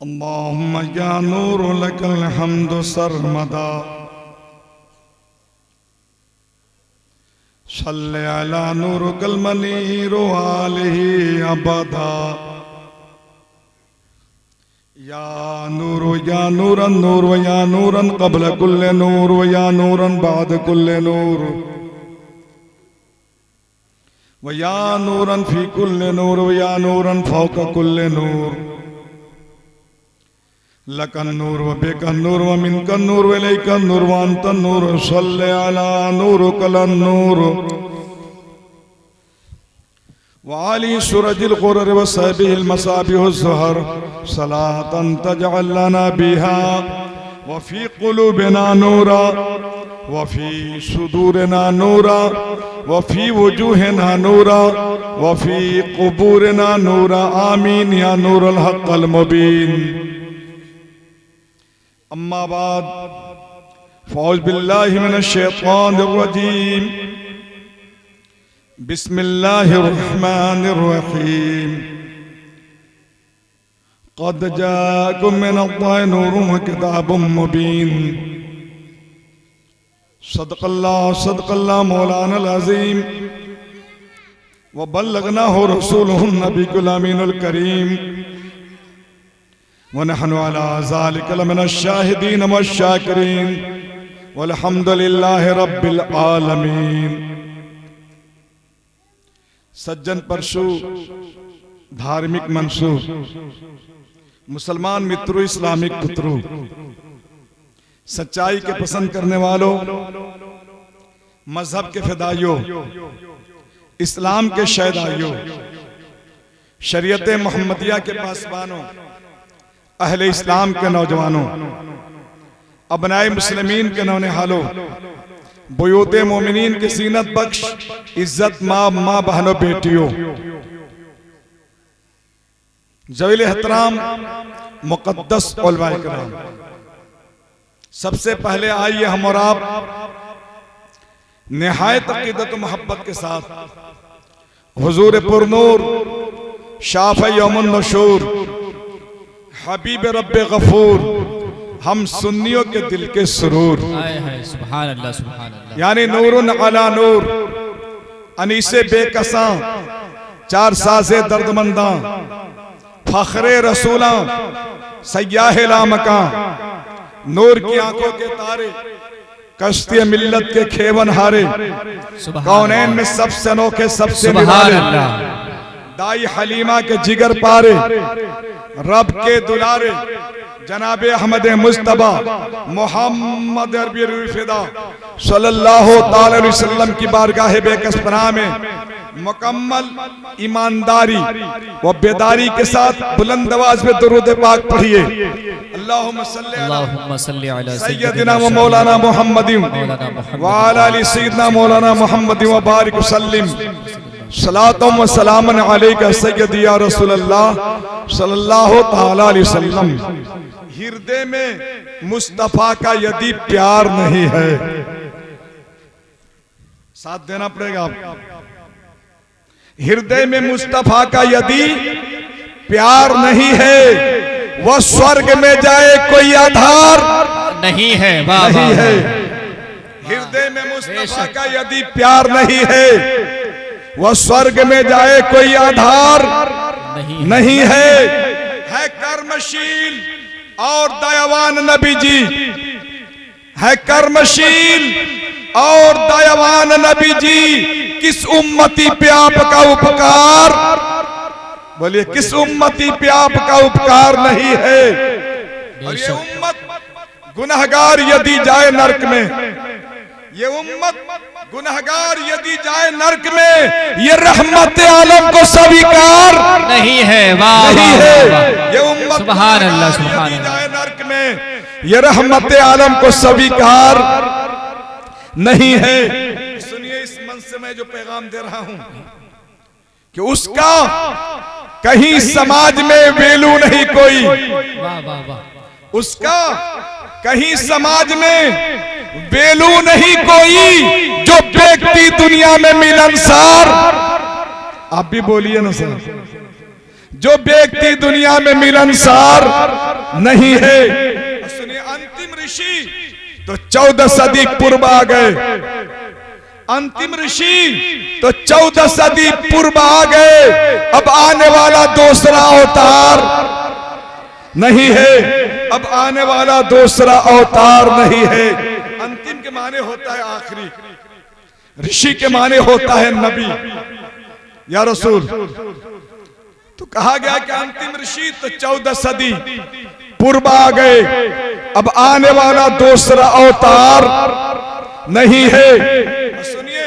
अल्लाहुम्मा या नूर लकल हम्दु सरमदा सल्ले अला नूर कल मनीर आलिही अबदा या नूरन नूर व या नूरन क़ब्ल कुल्ले नूर व या नूरन बाद कुल्ले नूर व या नूरन फी कुल्ले नूर व या नूरन फौक कुल्ले नूर लकन नूर व बेकन नूर व मिनकन नूर व इलैकन नूर व अंतन नूर सल्ले अला नूर कलन नूर व आली सूरजिल क़ुरर व सहबिहिल मसाबिहुज़ ज़ुहर सलातन तजअल लना बिहा व फी क़ुलूबिना नूरा व फी सुदूरिना नूरा व फी वजूहिना नूरा व फी क़ुबूरिना नूरा आमीन या नूरुल हक़्क़िल मुबीन। अम्मा बाद फ़ौज़ बिल्लाहि मिनश शैतानिर रजीम बिस्मिल्लाहिर रहमानिर रहीम क़द जाअकुम मिनल्लाहि नूरुन व किताबुम मुबीन सदक़ल्लाहु मौलानल अज़ीम व बल्लगनाहु रसूलुहुन नबियुल अमीनुल करीम व नहनु अला ज़ालिका लमिनश शाहिदीन वश्शाकिरीन वल्हम्दुलिल्लाहि रब्बिल आलमीन। सज्जन परशु, धार्मिक मनसू, मुसलमान मित्रों, इस्लामिक पुत्रों, सच्चाई के पसंद करने वालों, मजहब के फिदाइयों, इस्लाम के शहदाइयों, शरीयत मोहम्मदिया के पासबानों, अहले इस्लाम के नौजवानों, अबनाए मुस्लिमीन के नौनिहालों, बुयूते मोमिनीन के सीनत बख्श इज्जत माँ बहनों बेटियों, ज़वील एहतराम मुक़द्दस उलमाए किराम, सबसे पहले आइए हम और आप निहायत अक़ीदत मोहब्बत के साथ हुजूर पुरनूर शाफ़ी यौमुन नशूर हबीब रब्बे गफूर हम सुन्नियों के दिल के सुरूर सुभान अल्लाह सुभान अल्लाह यानी नूरुन अला नूर अनीसे बेकसा चार साज़े दर्दमंदा फखरे रसूला सयाहे लामका नूर की आंखों के तारे कश्ती मिल्लत के खेवन हारे कौनैन में सबसे अनोखे सबसे निराले दाई हलीमा के जिगर पारे रब के दुलारे जनाबे अहमद मुस्तबा मोहम्मद अरबी फिदा सल्लल्लाहु ताला अलैहि वसल्लम की बारगाह बेकसपना में मुकम्मल ईमानदारी व बेदारी के साथ बुलंद आवाज में दुरूद पाक पढ़िए। अल्लाहुम्मा सल्ली अला सय्यदिना व मौलाना मुहम्मदिन व अला आलि सय्यिदना मौलाना मुहम्मदिन व बारिक वसल्लिम सलातुम व सलामन अलैका सय्यदी या रसूलल्लाह सल्लल्लाहु ताला अलैहि वसल्लम। हृदय में मुस्तफा का यदि प्यार नहीं है, साथ देना पड़ेगा आप, हृदय में मुस्तफा का यदि प्यार नहीं है वह स्वर्ग में जाए कोई आधार नहीं है। नहीं है। हृदय में मुस्तफा का यदि प्यार नहीं है वह स्वर्ग में जाए कोई आधार नहीं है कर्मशील और दयावान नबी जी है, कर्मशील और दयावान नबी जी किस उम्मती पे आपका उपकार, बोलिए किस उम्मती पे आपका उपकार नहीं है। और ये उम्मत गुनहगार यदि जाए नरक में, ये उम्मत गुनहगार यदि जाए नरक में ये रहमत आलम को स्वीकार नहीं है। नहीं है। ये उम्मत सुभान अल्लाह सुभान अल्लाह जाए नरक में ये रहमत आलम को स्वीकार नहीं है। सुनिए इस मन से मैं जो पैगाम दे रहा हूं कि उसका कहीं समाज में वैल्यू नहीं कोई, वाह वाह वाह, उसका कहीं समाज में वैल्यू नहीं कोई जो व्यक्ति दुनिया में मिलनसार, आप भी बोलिए ना सर, जो व्यक्ति दुनिया में मिलनसार नहीं है। सुनिए, अंतिम ऋषि तो 14 सदी पूर्व आ गए। अंतिम ऋषि तो 14 सदी पूर्व आ गए। अब आने वाला दूसरा अवतार नहीं है। अब आने वाला दूसरा अवतार नहीं है। अंतिम के माने होता है आखिरी, ऋषि के माने होता है नबी या रसूल। तो कहा गया कि अंतिम ऋषि तो 14 सदी पूर्व आ गए। अब आने वाला दूसरा अवतार नहीं है। सुनिए,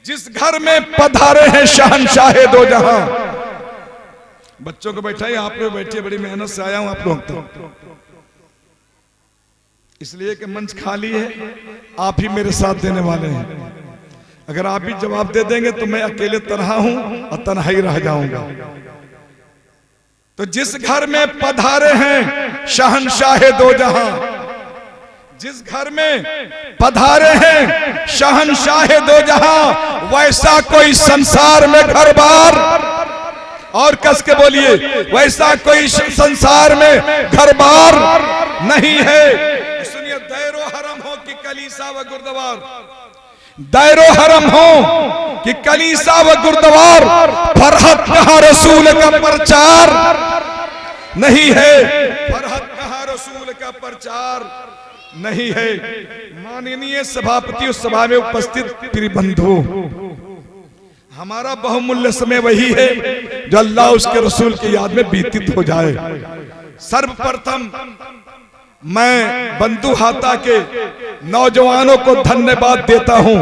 जिस घर में पधारे हैं शहंशाह दो जहां। बच्चों को बैठाइए, आप लोग बैठिए, बड़ी मेहनत से आया हूं आप लोग तक, इसलिए कि मंच खाली है, आप ही मेरे साथ देने वाले हैं। अगर आप भी जवाब दे देंगे तो मैं अकेले तन्हा हूं और तन्हा ही रह जाऊंगा। तो जिस घर में पधारे हैं शहंशाह दो जहां, जिस घर में पधारे हैं शहंशाह दो जहां, वैसा कोई संसार में घर बार, और कस के बोलिए, वैसा कोई संसार में घर बार नहीं है। सुनिए, दैरो हरम हो कि कलीसा व गुरुद्वार, दैरो हरम हो कि कलीसा व गुरुद्वार, फरहत कहां रसूल का प्रचार नहीं है। फरहत कहां रसूल का प्रचार नहीं है। माननीय सभापति उस सभा में उपस्थित प्रिय बंधु, हमारा बहुमूल्य समय वही है जो अल्लाह उसके रसूल की याद में व्यतीत हो जाए। सर्वप्रथम मैं बंधु हाता के नौजवानों को धन्यवाद देता हूं,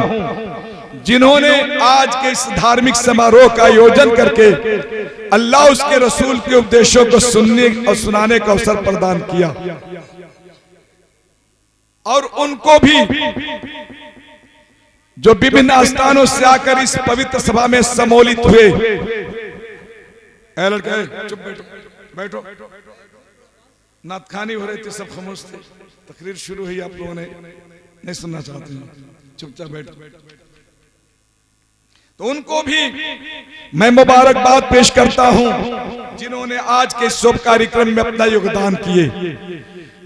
जिन्होंने आज के इस धार्मिक समारोह का आयोजन करके अल्लाह उसके रसूल के उपदेशों को सुनने और सुनाने का अवसर प्रदान किया। और उनको भी जो विभिन्न स्थानों से आकर इस पवित्र सभा में सम्मिलित हुए। चुप बैठो, नातखानी हो रही थी, सब खामोश थे, तकरीर शुरू हुई, आप लोगों ने नहीं सुनना चाहते हैं, चुपचाप बैठो। तो उनको भी मैं मुबारकबाद पेश करता हूं, जिन्होंने आज के शुभ कार्यक्रम में अपना योगदान किए।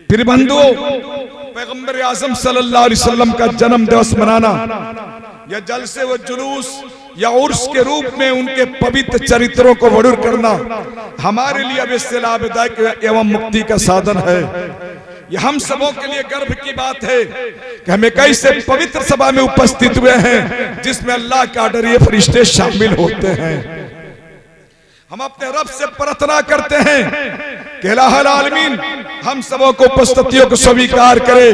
फिर बंधुओं, पैगंबर आज़म सल्लल्लाहु अलैहि वसल्लम का जन्म दिवस मनाना या जलसे व जुलूस या उर्स के रूप में उनके पवित्र चरित्रों को वड़ुर करना हमारे लिए अवश्य लाभदायक एवं मुक्ति का साधन है। यह हम सबों के लिए गर्व की बात है कि हम एक ऐसे पवित्र सभा में उपस्थित हुए हैं जिसमें अल्लाह के आदरणीय फरिश्ते शामिल होते हैं। हम अपने रब से प्रार्थना करते हैं कि इलाहुल आलमीन हम सबों को उपस्थितियों को स्वीकार करे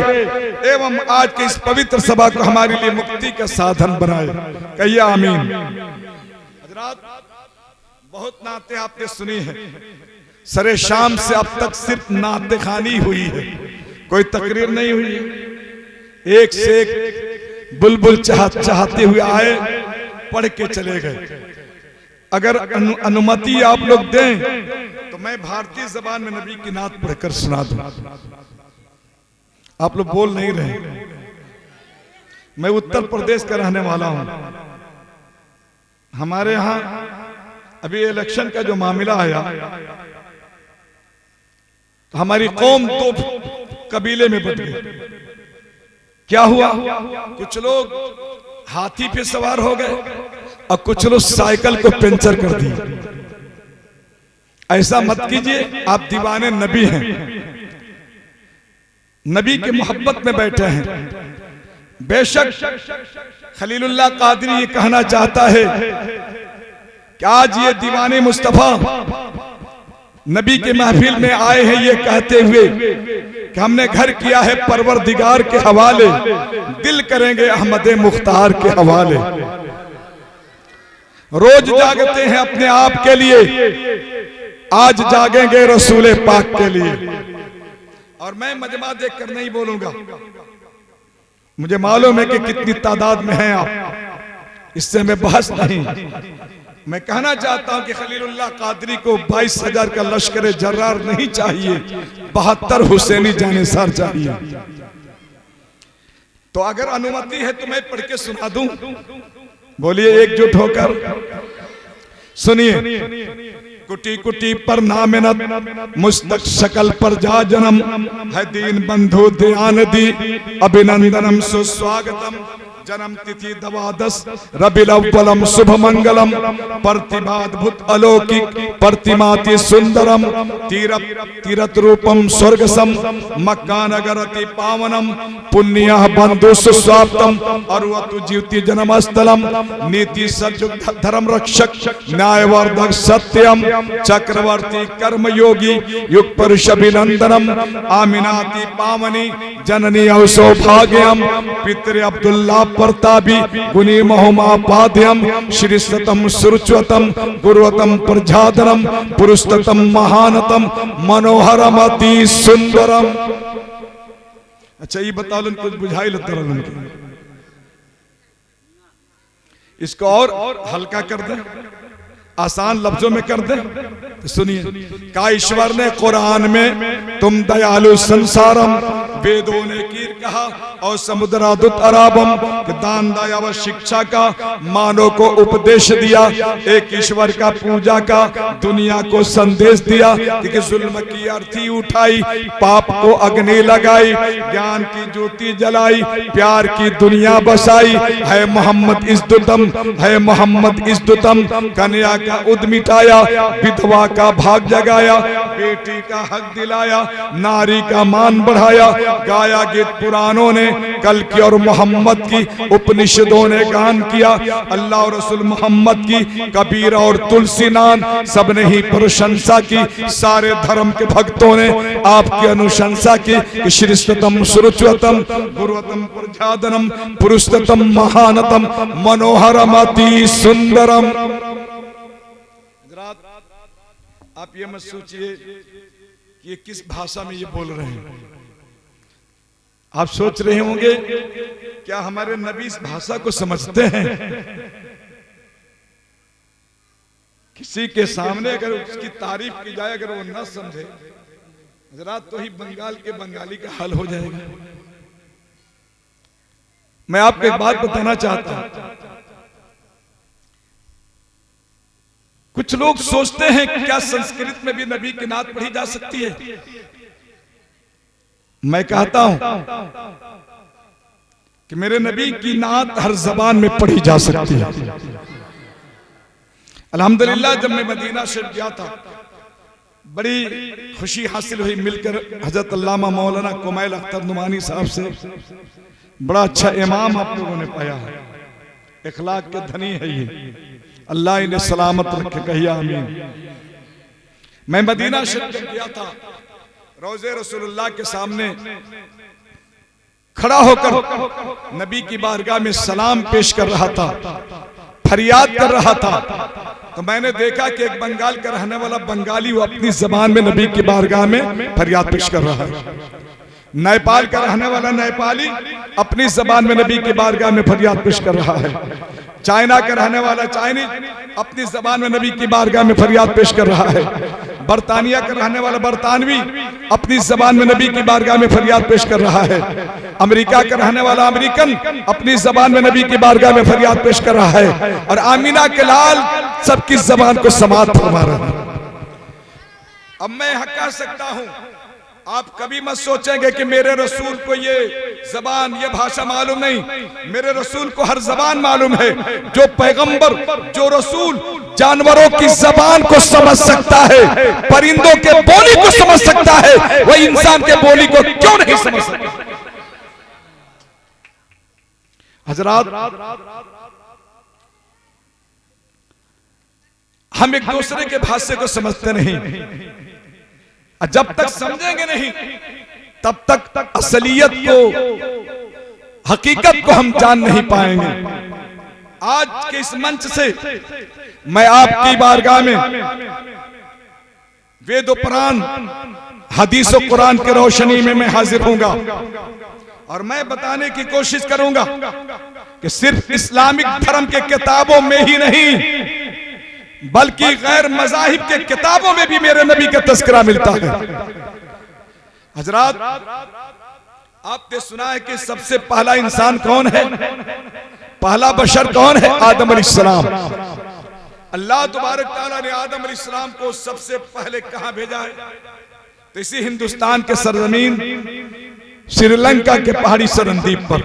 एवं आज के इस पवित्र सभा को हमारे लिए मुक्ति का साधन बनाए। कहिए आमीन। हजरात, बहुत नाते आपने सुनी है, सरे शाम से अब तक सिर्फ नाते खानी हुई है, कोई तकरीर नहीं हुई है। एक से एक बुलबुल चाहते हुए आए, पढ़ के चले गए। अगर अनुमति आप लोग दें तो मैं भारतीय जबान में नबी की नात पढ़कर सुना दूं। आप लोग बोल नहीं रहे। मैं उत्तर प्रदेश का रहने वाला हूं। हमारे यहां अभी इलेक्शन का जो मामला आया, तो हमारी कौम दो कबीले में बट गई। क्या हुआ? कुछ लोग हाथी पे सवार हो गए और कुछ लोग साइकिल को पंचर कर दिए। ऐसा मत कीजिए, आप दीवाने नबी हैं, नबी की मोहब्बत में बैठे हैं। बेशक खलीलुल्लाह कादरी ये कहना चाहता है कि आज ये दीवाने मुस्तफा नबी के महफिल में आए हैं ये कहते हुए कि हमने घर किया है परवरदिगार के हवाले, दिल करेंगे अहमद मुख्तार के हवाले। रोज जागते हैं अपने आप के लिए, आज जागेंगे रसूल पाक के लिए। और मैं मजमा देखकर नहीं बोलूंगा, मुझे मालूम है कि कितनी तादाद में हैं आप, इससे मैं बहस नहीं। मैं कहना चाहता हूं कि खलीलुल्लाह कादरी को 22,000 का लश्कर जर्रार नहीं चाहिए, 72 हुसैनी जानिसार चाहिए। तो अगर अनुमति है तो मैं पढ़ के सुना दूं। बोलिए एकजुट होकर सुनिए। कुटी कुटी पर नामिनत मुस्तक शकल पर जा जन्म है दीन बंधु दयान दी अभिनंदनम सुस्वागतम जन्म तिथि 12 रबीउल अव्वलम शुभ मंगलम प्रतिभाद्भुत अलौकिक प्रतिमाति सुंदरम तीरथ रूपम स्वर्गसम मक्का नगर अति पावनम पुण्य बंधु सुस्वाप्तम अरुवतु जीवति जन्मस्थलम नीति सजुग धर्म रक्षक न्यायवर्धक सत्यम चक्रवर्ती कर्म योगी युग पुरुष अभिनंदनम आमिनाति पावनी जननी सौभाग्यम पितृ अब्दुल्ला प्रतापी गुणी मोहमापाद्यम श्रीस्तम सुरुच्वतम गुरुवतम प्रजादनम पुरुषतम महानतम मनोहरम अति सुंदरम। अच्छा ये बता लो कुछ बुझाई लगता इसको और हल्का कर दे, आसान लफ्जों में कर दे तो सुनिए। का ईश्वर ने कुरान में तुम दयालु संसारम, वेदों ने कीर कहा और समुद्रादुत अराबम कि दान दया व शिक्षा का मानव को उपदेश दिया, एक ईश्वर का पूजा का दुनिया को संदेश दिया कि जुल्म की अर्थी उठाई, पाप को अग्नि लगाई, ज्ञान की ज्योति जलाई, प्यार की दुनिया बसाई, है मोहम्मद इज्जुतम, है मोहम्मद इज्जुतम, कन्या का उद मिटाया, विधवा का भाग जगाया, बेटी का हक दिलाया, नारी का मान बढ़ाया, गाया गीत पुराणों ने, कल की और मोहम्मद की उपनिषदों ने गान किया, अल्लाह और रसूल मोहम्मद की कबीर और तुलसी नान सबने ही प्रशंसा की, सारे धर्म के भक्तों ने आपकी अनुशंसा की। श्रीस्तम सुरुच्वतम गुरुवतम प्रजादनम पुरुषतम महानतम मनोहरम अति सुंदरम। आप ये मत सोचिए कि ये किस भाषा में ये बोल रहे हैं। आप सोच रहे होंगे क्या हमारे नबी इस भाषा को समझते हैं? किसी के सामने अगर उसकी तारीफ की जाए, अगर वो न समझे जरा तो ही बंगाल के बंगाली का हाल हो जाएगा। मैं आपको एक बात बताना चाहता हूं, कुछ लोग सोचते हैं क्या संस्कृत में भी नबी की नात पढ़ी जा सकती है? मैं कहता हूं कि मेरे नबी की नात हर जबान में पढ़ी जा सकती है। अल्हम्दुलिल्लाह जब मैं मदीना शरीफ गया था, बड़ी खुशी हासिल हुई मिलकर हजरत अल्लामा मौलाना कुमैल अख्तर नुमानी साहब से। बड़ा अच्छा इमाम आप लोगों ने पाया है, इखलाक के धनी है ये, अल्लाह इन्हें सलामत रखे, कहिए आमीन। मैं मदीना शरीफ गया था, रोज़े रसूलुल्लाह के सामने खड़ा होकर नबी की बारगाह में सलाम पेश कर रहा था, फरियाद कर रहा था, तो मैंने देखा कि एक बंगाल का रहने वाला बंगाली वो अपनी जबान में नबी की बारगाह में फरियाद पेश कर रहा है। नेपाल का रहने वाला नेपाली अपनी जबान में नबी की बारगाह में फरियाद पेश कर रहा है। चाइना का रहने वाला चाइनीज अपनी जबान में नबी की बारगाह में फरियाद पेश कर रहा है। बरतानिया का रहने वाला बरतानवी अपनी जबान में नबी की बारगाह में फरियाद पेश कर रहा है। अमेरिका का रहने वाला अमेरिकन अपनी जबान में नबी की बारगाह में फरियाद पेश कर रहा है। और आमीना के लाल सबकी जबान को समात फरमा रहा है। अब मैं हक कह सकता हूं, आप कभी मत सोचेंगे कि मेरे रसूल को ये जबान ये भाषा मालूम नहीं। मेरे रसूल को हर जबान मालूम है। जो पैगंबर जो रसूल जानवरों की जबान को समझ सकता है, परिंदों के बोली को समझ सकता है, वह इंसान के बोली को क्यों नहीं समझ सकता? हजरात, हम एक दूसरे के भाषा को समझते नहीं। जब तक समझेंगे नहीं तब तक असलियत को, हकीकत को हम जान नहीं पाएंगे। आज के इस मंच से मैं आपकी बारगाह में वेद पुराण हदीस और कुरान की रोशनी में मैं हाजिर होऊंगा और मैं बताने की कोशिश करूंगा कि सिर्फ इस्लामिक धर्म के किताबों में ही नहीं बल्कि गैर मज़ाहिब के किताबों में भी मेरे नबी का तस्करा मिलता है। हजरात, आपने सुना है कि सबसे पहला इंसान कौन है? पहला बशर कौन है? आदम अलैहिस्सलाम। अल्लाह तबारक ताला ने आदम अलैहिस्सलाम को सबसे पहले कहां भेजा है? तो इसी हिंदुस्तान के सरजमीन श्रीलंका के पहाड़ी सरनदीप पर।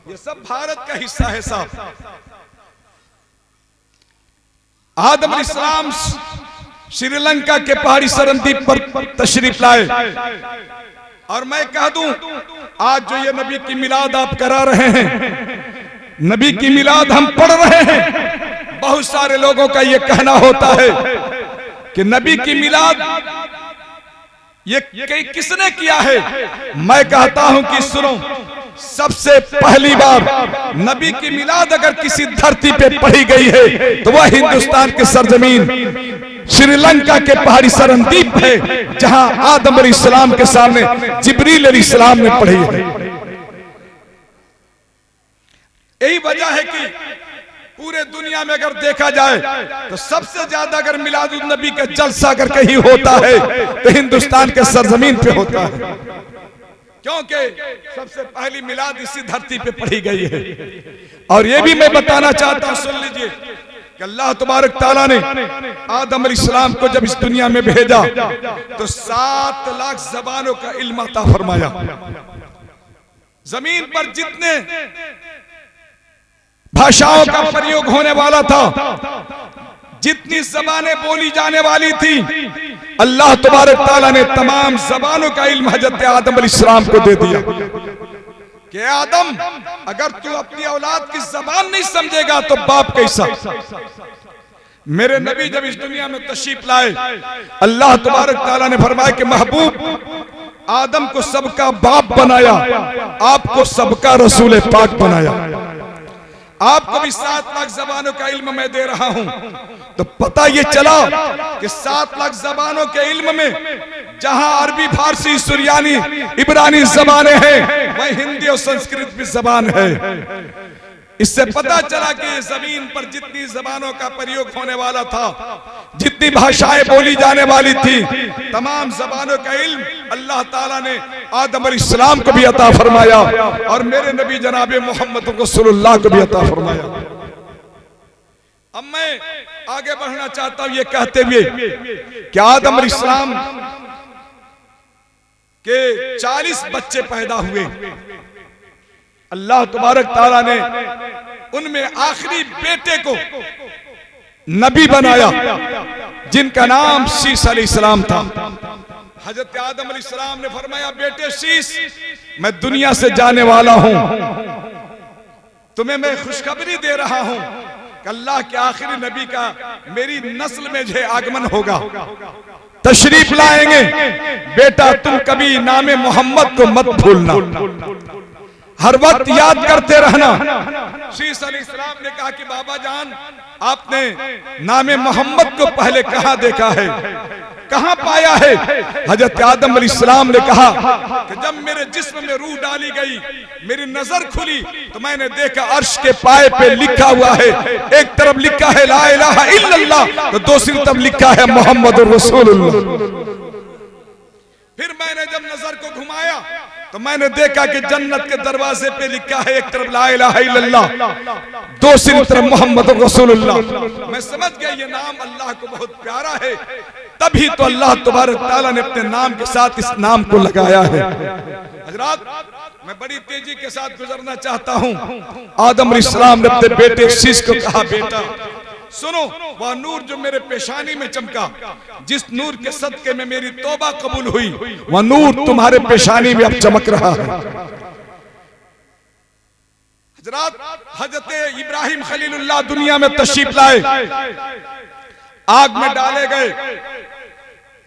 ये सब भारत का हिस्सा है साहब। आदम अलैहिस्सलाम श्रीलंका के पहाड़ी सरनदीप पर तशरीफ लाए। और मैं कह दूं, आज जो ये नबी की मिलाद आप करा रहे हैं, नबी की मिलाद हम पढ़ रहे हैं, बहुत सारे लोगों का ये कहना होता है कि नबी की मिलाद ये किसने किया है? मैं कहता हूं कि सुनो, सबसे पहली बार नबी की मिलाद अगर किसी धरती पे पढ़ी गई है तो वह हिंदुस्तान के सरजमीन श्रीलंका के पहाड़ी सरनदीप है, जहां आदम अलैहिस्सलाम के सामने जिब्रील अलैहिस्सलाम ने पढ़ी है। यही वजह है कि पूरे दुनिया में अगर देखा जाए तो सबसे ज्यादा अगर मिलादुन नबी का जलसा अगर कहीं होता है तो हिंदुस्तान के सरजमीन पे होता है, क्योंकि सबसे पहली मिलाद इसी धरती पे पढ़ी गई है। और ये भी मैं बताना चाहता हूं, सुन लीजिए कि अल्लाह तबारक ताला ने आदम अलैहिस्सलाम को जब इस दुनिया में भेजा तो 7 लाख ज़बानों का इल्म अता फरमाया। जमीन पर जितने भाषाओं का प्रयोग होने वाला था, जितनी जबानें बोली जाने वाली थी, अल्लाह तबारक ताला ने तमाम जबानों का इल्म हजरत आदम अलैहिस्सलाम को दे दिया कि आदम, अगर तू अपनी औलाद की जबान नहीं समझेगा तो बाप कैसा? मेरे नबी जब इस दुनिया में तशरीफ लाए, अल्लाह तबारक ताला ने फरमाया कि महबूब, आदम को सबका बाप बनाया, आपको सबका रसूल पाक बनाया। आपको भी 7 लाख ज़बानों का इल्म मैं दे रहा हूं। तो पता ये चला कि 7 लाख ज़बानों के इल्म में जहां अरबी, फारसी, सुरियानी, इब्रानी ज़बानें हैं, वहीं हिंदी और संस्कृत भी ज़बान है। इससे पता चला कि जमीन पर जितनी ज़बानों का प्रयोग होने वाला था, जितनी भाषाएं बोली जाने वाली थी, तमाम ज़बानों का इल्म अल्लाह ताला ने आदम अलैहिस्सलाम को भी अता फरमाया और मेरे नबी जनाबे मोहम्मद रसूलुल्लाह को भी अता फरमाया। अब मैं आगे बढ़ना चाहता हूं ये कहते हुए कि आदम अलैहिस्सलाम के 40 बच्चे पैदा हुए। अल्लाह तबारक ताला ने उनमें आखिरी बेटे को नबी बनाया, जिनका नाम शीस अलैहिस्सलाम था। हजरत आदम अलैहिस्सलाम ने फरमाया, बेटे शीस, मैं दुनिया से जाने वाला हूं, तुम्हें मैं खुशखबरी दे रहा हूं कि अल्लाह के आखिरी नबी का मेरी नस्ल में जो आगमन होगा, तशरीफ लाएंगे। बेटा, तुम कभी नामे मोहम्मद को मत भूलना, हर वक्त याद करते रहना। शीस अलैहिस्सलाम ने कहा कि बाबा जान, आपने नामे मोहम्मद को पहले कहां देखा है, कहां पाया है? हजरत आदम अलैहिस्सलाम ने कहा कि जब मेरे जिस्म में रूह डाली गई, मेरी नजर खुली तो मैंने देखा अर्श के पाए पे लिखा हुआ है, एक तरफ लिखा है ला इलाहा इल्लल्लाह, तो दूसरी तरफ लिखा है मोहम्मदुर रसूलुल्लाह। फिर मैंने जब नजर को घुमाया तो मैंने देखा कि जन्नत के दरवाजे पे लिखा है, एक तरफ ला इलाहा इल्लल्लाह, दूसरी तरफ मोहम्मद रसूलुल्लाह। मैं समझ गया ये नाम अल्लाह को बहुत प्यारा है, तभी तो अल्लाह तबारक ताला ने अपने नाम के साथ इस नाम को लगाया है। हजरात, मैं बड़ी तेजी के साथ गुजरना चाहता हूं। आदम अलैहिस्सलाम ने अपने बेटे शीस को कहा, बेटा सुनो, वह नूर जो मेरे पेशानी में चमका, जिस नूर के सदके में मेरी तौबा कबूल हुई, वह नूर तुम्हारे पेशानी में अब चमक रहा है। हजरात, हजरत इब्राहिम खलीलुल्लाह दुनिया में तशरीफ लाए, आग में डाले गए,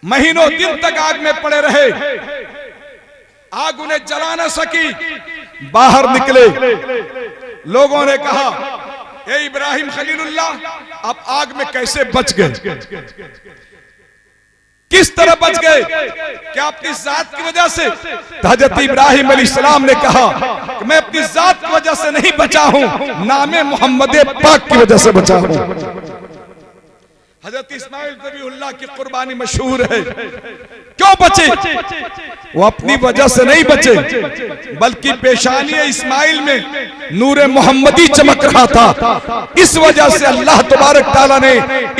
महीनों दिन तक आग में पड़े रहे, आग उन्हें जला न सकी, बाहर निकले। लोगों ने कहा, ए इब्राहिम खलीलुल्लाह, आप आग में कैसे बच गए? किस तरह बच गए? क्या अपनी जात की वजह से? तो हजरत इब्राहिम अलैहिस्सलाम ने कहा कि मैं अपनी जात की वजह से नहीं बचा हूं, नामे मोहम्मद पाक की वजह से बचा हूं। हजरत इस्माइल ज़बीहुल्लाह की कुर्बानी मशहूर है। क्यों बचे? वो अपनी वजह से नहीं बचे, बल्कि पेशानी इस्माइल में नूरे मोहम्मदी चमक रहा था। इस वजह से अल्लाह तबारक ताला ने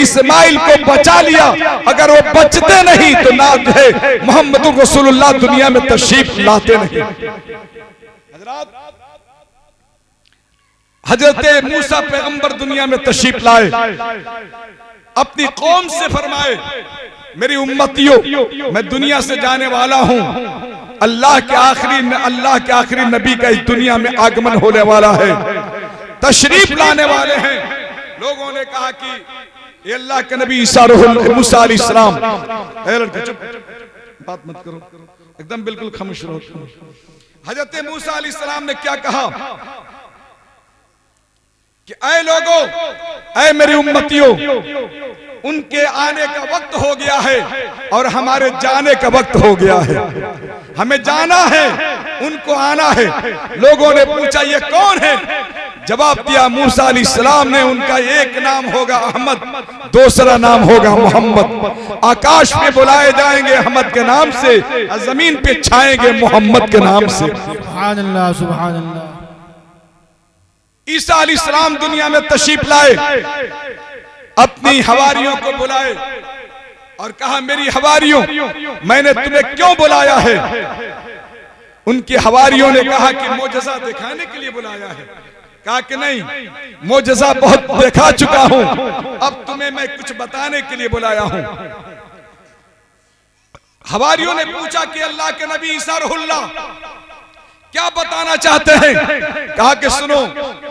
इस्माइल को बचा लिया। अगर वो बचते नहीं तो ना जो है मोहम्मद रसूलुल्लाह दुनिया में तशरीफ लाते नहीं। हजरत मूसा पैगंबर दुनिया में तशरीफ लाए, अपनी कौम से फरमाए, मेरी उम्मतियों मैं दुनिया से जाने वाला हूं, अल्लाह के आखिरी नबी का इस दुनिया में आगमन होने वाला है, तशरीफ लाने वाले हैं। लोगों ने कहा कि ये अल्लाह के नबी मूसा अलैहिस्सलाम, लड़के चुप, बात मत करो, एकदम बिल्कुल खामोश रहो। हजरत मूसा अलैहिस्सलाम ने क्या कहा कि ऐ लोगों, ऐ मेरी उम्मतियों, उनके आने का वक्त हो गया है और हमारे जाने का वक्त हो गया है। हमें जाना है, उनको आना है। लोगों ने पूछा ये कौन है? जवाब दिया मूसा अलैहिस्सलाम ने, उनका एक नाम होगा अहमद, दूसरा नाम होगा मोहम्मद। आकाश में बुलाए जाएंगे अहमद के नाम से, जमीन पे छाएंगे मोहम्मद के नाम से। सुभान अल्लाह, सुभान अल्लाह। ईसा अलैहिस्सलाम दुनिया में तशरीफ लाए, अपनी हवारियों को बुलाए और कहा मेरी हवारियों, मैंने तुम्हें क्यों बुलाया है? उनकी हवारियों ने कहा कि मोजज़ा दिखाने के लिए बुलाया है। कहा कि नहीं, मोजज़ा बहुत देखा चुका हूं, अब तुम्हें मैं कुछ बताने के लिए बुलाया हूं। हवारियों ने पूछा कि अल्लाह के नबी ईसा रुहुल्लाह क्या बताना चाहते हैं? कहा कि सुनो,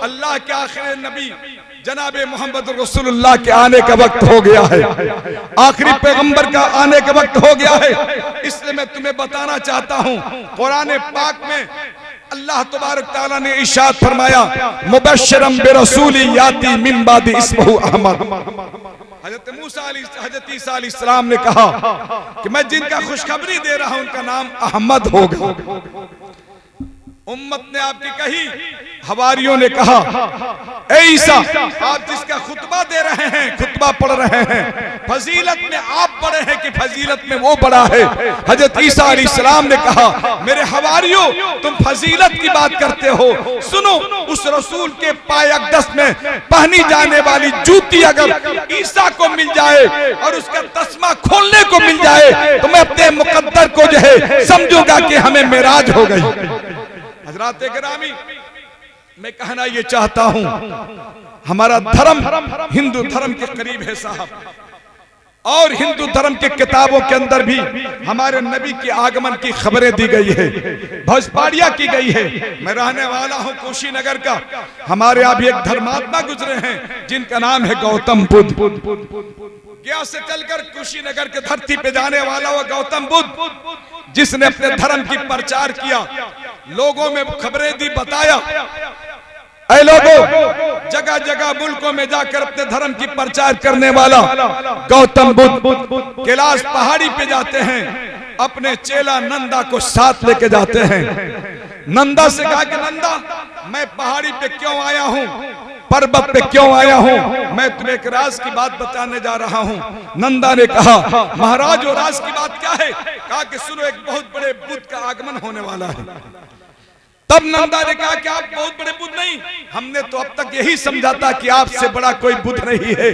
अल्लाह के आखिरी नबी जनाबे मोहम्मद रसूलुल्लाह के आने का वक्त हो गया है, आखिरी पैगंबर का आने का वक्त हो गया है, इसलिए मैं तुम्हें बताना चाहता हूं। कुरान पाक में अल्लाह तबारक ताला ने इरशाद फरमाया, मुबश्शिरम बिरसूली याती मिन बादी इस्मुहु अहमद। हजरत ईसा अलैहिस्सलाम ने कहा कि मैं जिनका खुशखबरी दे रहा हूं उनका नाम अहमद होगा। उम्मत ने आपकी कही, हवारियों ने कहा ए ईसा, आप जिसका खुतबा दे रहे हैं, खुतबा पढ़ रहे हैं, फजीलत में आप बड़े हैं कि फजीलत में वो बड़ा है? हजरत ईसा अलैहिस्सलाम ने कहा मेरे हवारियों, तुम फजीलत की बात करते हो, सुनो, उस रसूल के पाए अक़दस में पहनी जाने वाली जूती अगर ईसा को मिल जाए और उसका तस्मा खोलने को मिल जाए तो मैं अपने मुकद्दर को जो है समझूंगा कि हमें मेराज हो गई। हज़रात गिरामी, मैं कहना ये चाहता हूं, हमारा धर्म हिंदू धर्म के करीब है साहब, और हिंदू धर्म के किताबों के अंदर भी हमारे नबी के आगमन की खबरें दी गई है, भोजपाड़िया की गई है। मैं रहने वाला हूं कुशीनगर का, हमारे यहाँ भी एक धर्मात्मा गुजरे हैं जिनका नाम है गौतम बुद्ध। गया से चलकर कुशीनगर के धरती पे जाने वाला वो गौतम बुद्ध, जिसने अपने धर्म की प्रचार किया, लोगों में खबरें दी, बताया। ऐ लोगों, जगह जगह मुल्कों में जाकर अपने धर्म की प्रचार करने वाला गौतम बुद्ध कैलाश पहाड़ी पे जाते हैं, अपने चेला नंदा को साथ लेके जाते हैं। नंदा से कहा कि नंदा, मैं पहाड़ी पे क्यों आया हूँ, पर्वत पे क्यों आया हूँ, मैं तुम्हें एक राज की बात बताने जा रहा हूँ। नंदा ने कहा महाराज वो राज की बात क्या है? कहा कि सुनो, एक बहुत बड़े बुद्ध का आगमन होने वाला है। तब नंदा ने कहा कि आप बहुत बड़े बुद्ध नहीं, हमने तो अब तक यही समझा था कि आपसे बड़ा कोई बुद्ध नहीं है।